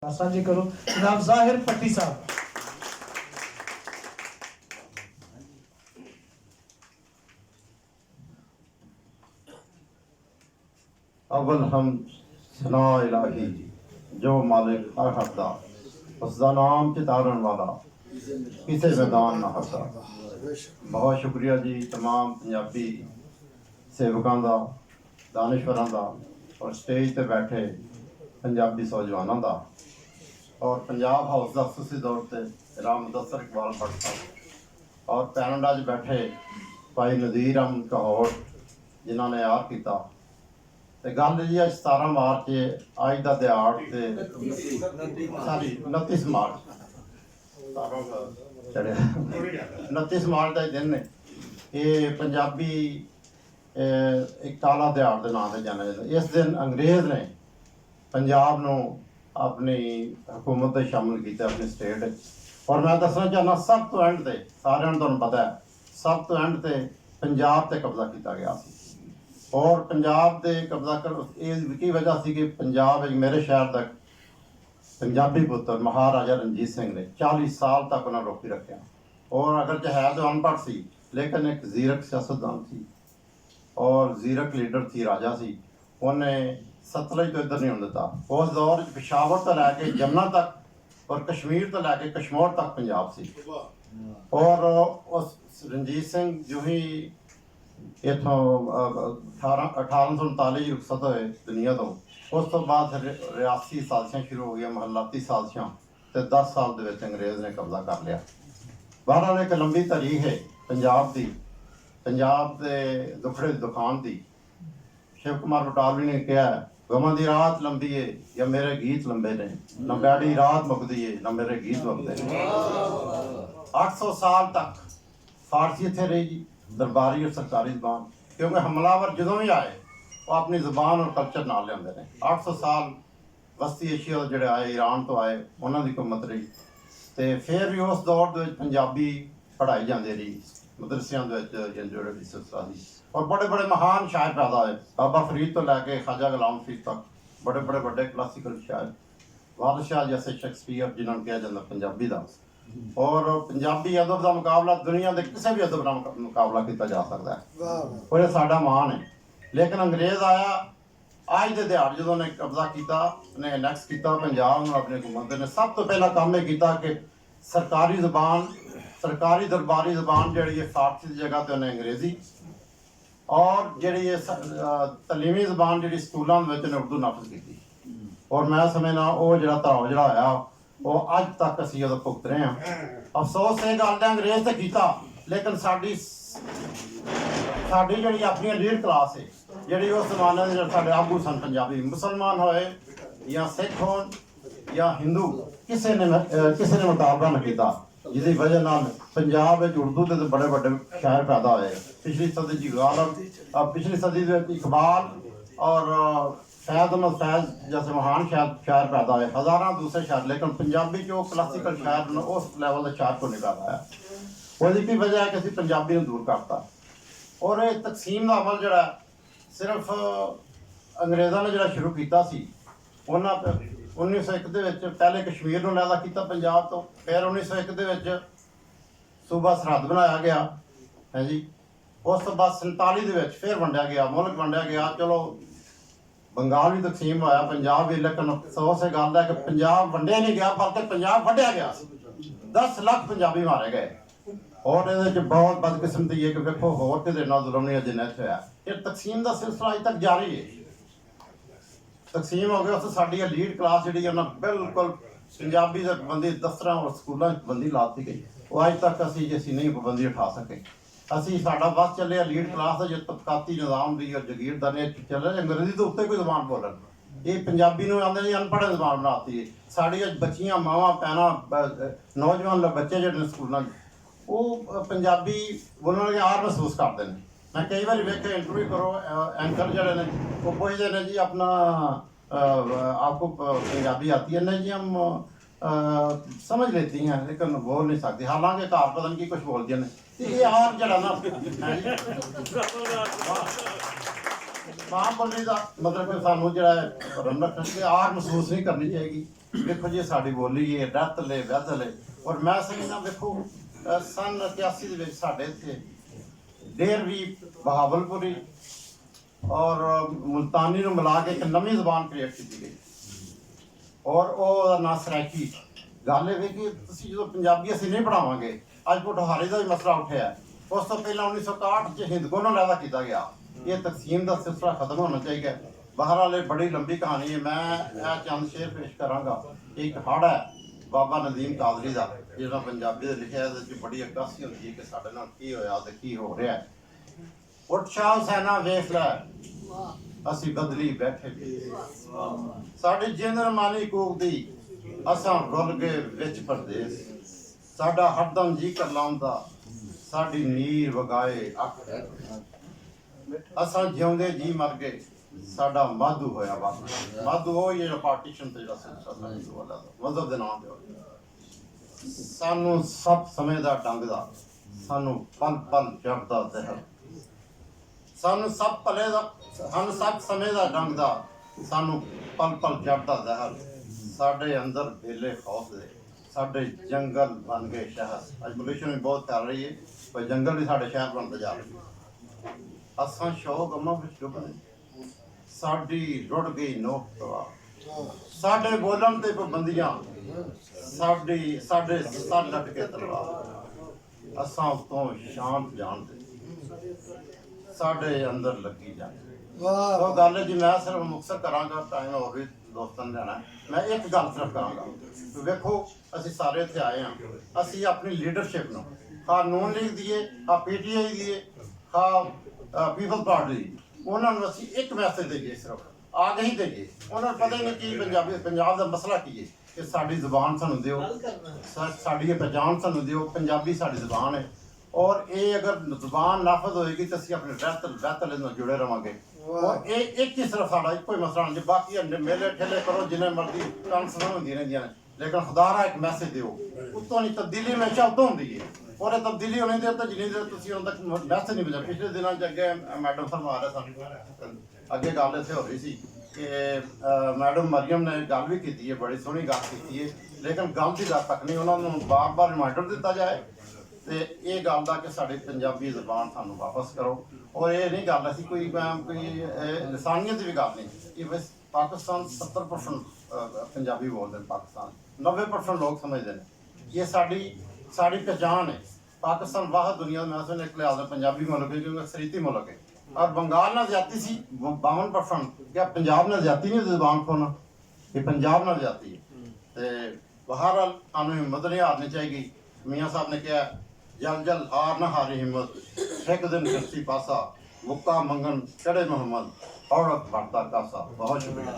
साझी करो जनाब ज़ाहिर पट्टी साहब। अव्वल हम सना इलाही जो मालिक हर हकदा उसका नाम चितारण वाला किसे मैदान ना हकदा। बहुत शुक्रिया जी तमाम पंजाबी सेवकों का, दानिशवरों का और स्टेज पर बैठे पंजाबी सौजवानों का और पंजाब हाउस का खसूसी तौर पर राम मुदस्सर इकबाल भट्ट साहब और पैनल बैठे भाई नज़ीर अहमद कहोड़ जिन्होंने याद किया। तो गल जी अज 17 मार्च अज का दिहाड़ सॉरी 29 मार्च 29 मार्च का दिन ने ये पंजाबी एक काला दिहाड़ के नाम से जाना जाता। इस दिन अंग्रेज़ ने पंजाब नूं अपनी हुकूमत में शामिल किया अपनी स्टेट। और मैं दसना चाहना सब तो एंड से सारे तुहानूं पता है सब तो एंड से पंजाब से कब्जा किया गया सी। और पंजाब से कब्जा कर की वजह सी कि पंजाब एक मेरे शहर तक पंजाबी पुत्र महाराजा रणजीत सिंह ने 40 साल तक उन्हें रोकी रखा। और अगर है तो अनपढ़ सी लेकिन एक जीरक सियासतदान थी और जीरक लीडर थी, राजा सी। उन्हें सतलज तो इधर नहीं होने देता। उस दौर पेशावर तो लैके जमुना तक और कश्मीर तो लैके कश्मीर तक पंजाब सी। और उस रणजीत सिंह जो ही इतों 1839 रुखसत होए दुनिया तो उस तो बाद रियासी साजिशां शुरू हो गई, महलाती साजिशां, तो 10 साल के अंग्रेज़ ने कब्जा कर लिया। बहरहाल एक लंबी तारीख है पंजाब की, पंजाब के दुखड़े दुखान की। शिव कुमार बटालवी ने कहा गवां दी रात लंबी है या मेरे गीत लंबे ने, न बैड़ी रात मुकदी है न मेरे गीत मुकदे ने। 800 साल तक फारसी इत्थे रही जी, दरबारी और सरकारी जबान, क्योंकि हमलावर जो भी आए वो अपनी जबान और कल्चर नाल लियाते हैं। 800 साल वस्ती एशिया जोड़े आए, ईरान तो आए, उन्होंने हुकूमत रही। तो फिर भी उस दौर के पंजाबी पढ़ाई जाती रही मदरसियां जोड़े भी सिलसिला सी। और बड़े बड़े महान शायर पैदा हुए, बाबा फरीद तो लैके ख्वाजा गुलाम फरीद तक बड़े बड़े बड़े क्लासिकल शायर, बादशाह जैसे शेक्सपियर जिन्होंने कहा जाता पंजाबी का। और पंजाबी अदब का मुकाबला दुनिया के किसी भी अदब का मुकाबला किया जा सकता है और यह साडा मान है। लेकिन अंग्रेज़ आया अज के दिहाड़ जो उन्हें कब्जा किया, उन्हें एनैक्स किया पंजाब में अपनी हुकूमत ने, सब तो पहला काम यह किया कि सरकारी जबान सरकारी दरबारी जबान जी फारसी की जगह पर उन्हें अंग्रेज़ी और जी तलीमी जबान जी स्कूलों में उर्दू नाफज की। और मैं समझना वो जो धड़ाव जोड़ा होया वो अज तक असी उद भुगत रहे हैं। अफसोस ये गल अंग्रेज़ तो किया लेकिन साड़ी जी अपनी लीड क्लास है जी उस जमाने के साढ़े आगू सन पंजाबी, मुसलमान होए या सिख हो या हिंदू, किसी ने मुकाबला नहीं किया, जिसकी वजह नाल पंजाब उर्दू के बड़े बड़े शायर पैदा हुए। पिछली सदी जी गालिब, पिछली सदी इकबाल और फैज़ अहमद फैज़ जैसे महान शायर पैदा हुए, हज़ारों दूसरे शायर, लेकिन पंजाबी जो क्लासिकल शायर ने उस लैवल के शायर को नहीं पैदा है। उसकी वजह है कि असीं पंजाबी को दूर करता। और ये तकसीम का अमल जोड़ा सिर्फ अंग्रेज़ों ने जो शुरू किया सी, उन्होंने 1901 के पहले कश्मीर को लैदा किया पंजाब तो, फिर 1901 के सूबा सरहद बनाया गया है जी। उस तो बाद 47 के फिर वंडिया गया, मुल्क वंडिया गया। चलो बंगाल भी तकसीम होया, पंजाब भी, लेकिन अफसोस ये गल है कि पंजाब वंडिया नहीं गया बल्कि पंजाब वंडिया गया। 10 लाख पंजाबी मारे गए। और ये बहुत बदकिस्मती है कि देखो होर किसी इन्ना जुल्म नहीं जिन्ना इत्थे होया। ये तकसीम का सिलसिला अज तक जारी है। तकसीम हो गया उस साड़ी लीड क्लास जी बिल्कुल पंजाबी के पाबंदी दफ्तर और स्कूलों पाबंदी ला दी गई। वो अज तक असी नहीं पाबंदी उठा सके। असी साडा बस चले लीड क्लास जो तबकाती निज़ाम की और जगीरदारी चले अंग्रेजी तो उत्ते कोई जबान बोलन, ये पंजाबी में आते जी अनपढ़ जबान बनाती है। साड़ी बच्चियां मावां भैन नौजवान बच्चे जो स्कूलों वो पंजाबी बोलने के आर महसूस करते हैं। मैं कई बार वेखे इंटरव्यू करो एंकर जोड़े ने वो पूछते हैं जी अपना आपको पंजाबी आती है? नहीं जी हम समझ लेती हैं लेकिन बोल नहीं सकती, हालांकि घर पता नहीं कुछ बोलती हैं। ये आर जरा ना मां बोली का मतलब कि सानू जो आर महसूस नहीं करनी चाहिए। देखो जी साड़ी बोली है रतले वैदले और मैं समझना देखो सन 81 ਦੇ ਵਿੱਚ ਸਾਡੇ ਇੱਥੇ ਡੇਰ ਵੀ ਬਹਾਵਲਪੁਰੀ ਔਰ ਮੁਲਤਾਨੀ ਨੂੰ ਮਿਲਾ ਕੇ ਇੱਕ ਨਵੀਂ ਜ਼ਬਾਨ ਕ੍ਰੀਏਟ ਕੀਤੀ ਗਈ ਔਰ ਉਹਦਾ ਨਾਂ ਸਰਾਇਕੀ ਗੱਲ ਇਹ ਵੀ ਕਿ ਤੁਸੀਂ ਜਦੋਂ ਪੰਜਾਬੀ ਅਸੀਂ ਨਹੀਂ ਪੜਾਵਾਂਗੇ ਅੱਜ ਪੋਠੋਹਾਰੀ ਦਾ ਵੀ ਮਸਲਾ ਉੱਠਿਆ ਉਸ ਤੋਂ ਪਹਿਲਾਂ 1961 ਚ ਹਿੰਦਕੋ ਨੂੰ ਲੈਦਾ ਕੀਤਾ ਗਿਆ ਇਹ ਤਕਸੀਮ ਦਾ ਸਿਲਸਿਲਾ ਖਤਮ ਹੋਣਾ ਚਾਹੀਦਾ ਬਹਰਾਲ ਇਹ ਬੜੀ ਲੰਬੀ ਕਹਾਣੀ ਹੈ ਮੈਂ ਇਹ ਚੰਦ ਸ਼ੇਰ ਪੇਸ਼ ਕਰਾਂਗਾ ਇੱਕ ਹੜ ਹੈ ਬਾਬਾ ਨਦੀਮ ਕਾਦਰੀ ਦਾ ਜਿਹੜਾ ਪੰਜਾਬੀ ਦੇ ਲਿਖਿਆ ਇਹਦੇ ਵਿੱਚ ਬੜੀ ਅਕਾਸੀ ਹੁੰਦੀ ਹੈ ਕਿ ਸਾਡੇ ਨਾਲ ਕੀ ਹੋਇਆ ਤੇ ਕੀ ਹੋ ਰਿਹਾ ਉੱਠ ਸ਼ਾਹ ਸੈਨਾ ਵੇਖ ਲੈ ਅਸੀਂ ਬਦਲੀ ਬੈਠੇ ਸਾਡੀ ਜਿੰਦ ਰਮਾਨੀ ਕੂਕਦੀ ਅਸਾਂ ਰੁੱਲ ਗਏ ਵਿੱਚ ਪਰਦੇਸ ਸਾਡਾ ਹਰਦਮ ਜੀ ਕਰ ਲਾਉਂਦਾ ਸਾਡੀ ਨੀਰ ਵਗਾਏ ਅੱਖ ਅਸਾਂ ਜਿਉਂਦੇ ਜੀ ਮਰ ਗਏ ਸਾਡਾ ਮਾਧੂ ਹੋਇਆ ਬਸ ਮਾਧੂ ਉਹ ਜਿਹੜਾ ਪਾਰਟੀਸ਼ਨ ਤੇ ਜਿਹੜਾ ਸਿਲਸਿਲਾ ਵਾਲਾ ਮਜ਼ਹਬ ਦੇ ਨਾਮ ਤੇ ਸਾਨੂੰ ਸਭ ਸਮੇਂ ਦਾ ਡੰਗ ਦਾ ਸਾਨੂੰ ਪਲ ਪਲ ਚੜਦਾ ਜ਼ਹਿਰ ਸਾਨੂੰ ਸਭ ਸਮੇਂ ਦਾ ਡੰਗ ਦਾ ਸਾਨੂੰ ਪਲ ਪਲ ਚੜਦਾ ਜ਼ਹਿਰ ਸਾਡੇ ਅੰਦਰ ਵੇਲੇ ਖੌਫ ਦੇ ਸਾਡੇ ਜੰਗਲ ਬਣ ਗਏ ਸ਼ਹਿਰ ਅੱਜ ਪੋਲਿਊਸ਼ਨ ਵੀ ਬਹੁਤ ਚੱਲ ਰਹੀ ਹੈ ਪਰ ਜੰਗਲ ਵੀ ਸਾਡੇ ਸ਼ਹਿਰ ਬਣਦੇ ਜਾ ਰਹੇ ਅਸਾਂ ਸ਼ੌਕ ਅੰਮਾ ਵਿੱਚ ਡੁੱਬਦੇ ਸਾਡੀ ਰੁੜ ਗਈ ਨੋਕ ਤਵਾ ਸਾਡੇ ਬੋਲਣ ਤੇ ਪਾਬੰਦੀਆਂ ਸਾਡੇ ਸਰ ਲੱਟ ਕੇ ਤਲਵਾਰ ਅਸਾਂ ਤੋਂ ਸ਼ਾਂਤ ਜਾਣਦੇ ਸਾਡੇ ਅੰਦਰ ਲੱਗੀ ਜਾਂਦੀ ਵਾਹ ਉਹ ਗੱਲ ਜੀ ਮੈਂ ਸਿਰਫ ਮੁਕਤਸਰ ਕਰਾਂਗਾ ਟਾਈਮ ਹੋਰ ਵੀ ਦੋਸਤਾਂ ਨੇ ਲੈਣਾ ਮੈਂ ਇੱਕ ਗੱਲ ਸਿਰਫ ਕਰਾਂਗਾ ਵੇਖੋ ਅਸੀਂ ਸਾਰੇ ਇੱਥੇ ਆਏ ਹਾਂ ਅਸੀਂ ਆਪਣੀ ਲੀਡਰਸ਼ਿਪ ਨੂੰ ਖਾ ਨੂਨ ਲੀਗ ਦੀਏ ਖਾ ਪੀਟੀਆਈ ਦੀਏ ਖਾ ਪੀਪਲ ਪਾਰਟੀ ਉਹਨਾਂ ਨੂੰ ਅਸੀਂ ਇੱਕ ਮੈਸੇਜ ਦੇਈਏ ਸਿਰਫ ਆ ਕੇ ਹੀ ਦੇਈਏ ਉਹਨਾਂ ਨੂੰ ਪਤਾ ਹੀ ਨਹੀਂ ਕੀ ਪੰਜਾਬ ਦਾ ਮਸਲਾ ਕੀ ਹੈ ਕਿ ਸਾਡੀ ਜ਼ੁਬਾਨ ਸਾਨੂੰ ਦਿਓ ਸਾਡੀ ਪਹਿਚਾਣ ਸਾਨੂੰ ਦਿਓ ਪੰਜਾਬੀ ਸਾਡੀ ਜ਼ੁਬਾਨ ਹੈ ਔਰ ਇਹ ਅਗਰ ਜ਼ੁਬਾਨ ਨਾਫਜ਼ ਹੋਏਗੀ ਤਾਂ ਅਸੀਂ ਆਪਣੇ ਰਹਿਤਲ ਨਾਲ ਜੁੜੇ ਰਵਾਂਗੇ ਔਰ ਇਹ ਇੱਕ ਹੀ ਸਿਰਫ ਸਾਡਾ ਇੱਕੋ ਹੀ ਮਸਲਾ ਨਹੀਂ ਬਾਕੀ ਮੇਲੇ ਠੇਲੇ ਕਰੋ ਜਿੰਨੇ ਮਰਜ਼ੀ ਕਾਨਫਰੰਸਾਂ ਹੁੰਦੀਆਂ ਰਹਿੰਦੀਆਂ ਨੇ ਲੇਕਿਨ ਖੁਦਾਰਾ ਇੱਕ ਮੈਸੇਜ ਦਿਓ ਉੱਤੋਂ ਨਹੀਂ ਤਬਦੀਲੀ ਹਮੇਸ਼ਾ ਉਦੋਂ ਹੁੰਦੀ ਹੈ ਔਰ ਇਹ ਤਬਦੀਲੀ ਹੋਣੀ ਦੇਰ ਤਾਂ ਜਿੰਨੀ ਦੇਰ ਤੁਸੀਂ ਹੁਣ ਤੱਕ ਮੈਸੇਜ ਨਹੀਂ ਮਿਲਿਆ ਪਿਛਲੇ ਦਿਨਾਂ 'ਚ ਅੱਗੇ ਮੈਡਮ ਫਰਮਾ ਰਿਹਾ ਸਾਨੂੰ ਅੱਗੇ ਗੱਲ ਇੱਥੇ ਹੋ ਰਹੀ ਸੀ ਕਿ ਮੈਡਮ ਮਰੀਮ ਨੇ ਗੱਲ ਵੀ ਕੀਤੀ ਹੈ ਬੜੀ ਸੋਹਣੀ ਗੱਲ ਕੀਤੀ ਹੈ ਲੇਕਿਨ ਗੱਲ ਦੀ ਗੱਲ ਤੱਕ ਨਹੀਂ ਉਹਨਾਂ ਨੂੰ ਬਾਰ-ਬਾਰ ਰਿਮਾਈਂਡਰ ਦਿੱਤਾ ਜਾਏ ਤੇ ਇਹ ਗੱਲ ਦਾ ਕਿ ਸਾਡੀ ਪੰਜਾਬੀ ਜ਼ੁਬਾਨ ਸਾਨੂੰ ਵਾਪਸ ਕਰੋ ਔਰ ਇਹ ਨਹੀਂ ਗੱਲ ਅਸੀਂ ਕੋਈ ਲਸਾਨੀਅਤ ਦੀ ਵੀ ਗੱਲ ਨਹੀਂ ਕਿ ਬਸ ਪਾਕਿਸਤਾਨ 70% ਪੰਜਾਬੀ ਬੋਲਦੇ ਨੇ ਪਾਕਿਸਤਾਨ 90% ਲੋਕ ਸਮਝਦੇ ਨੇ ਇਹ ਸਾਡੀ ਪਹਿਚਾਣ ਹੈ ਪਾਕਿस्तान वाह दुनिया में असल एक लिहाज पंजाबी मुल्क है क्योंकि अक्सरीती मुल्क है और बंगाल ना ज्यादा सी 52% क्या पंजाब ना ज्यादा नहीं जबान खोना ये पंजाब ना ज्यादा है तो बहरहाल सानू हिम्मत नहीं हारनी चाहिए मियाँ साहब ने कहा जल जल हार ना हारी हिम्मत एक दिन करसी पासा मुक्का मंगन चढ़े मोहम्मद औरत बढ़ता कासा बहुत शुक्रिया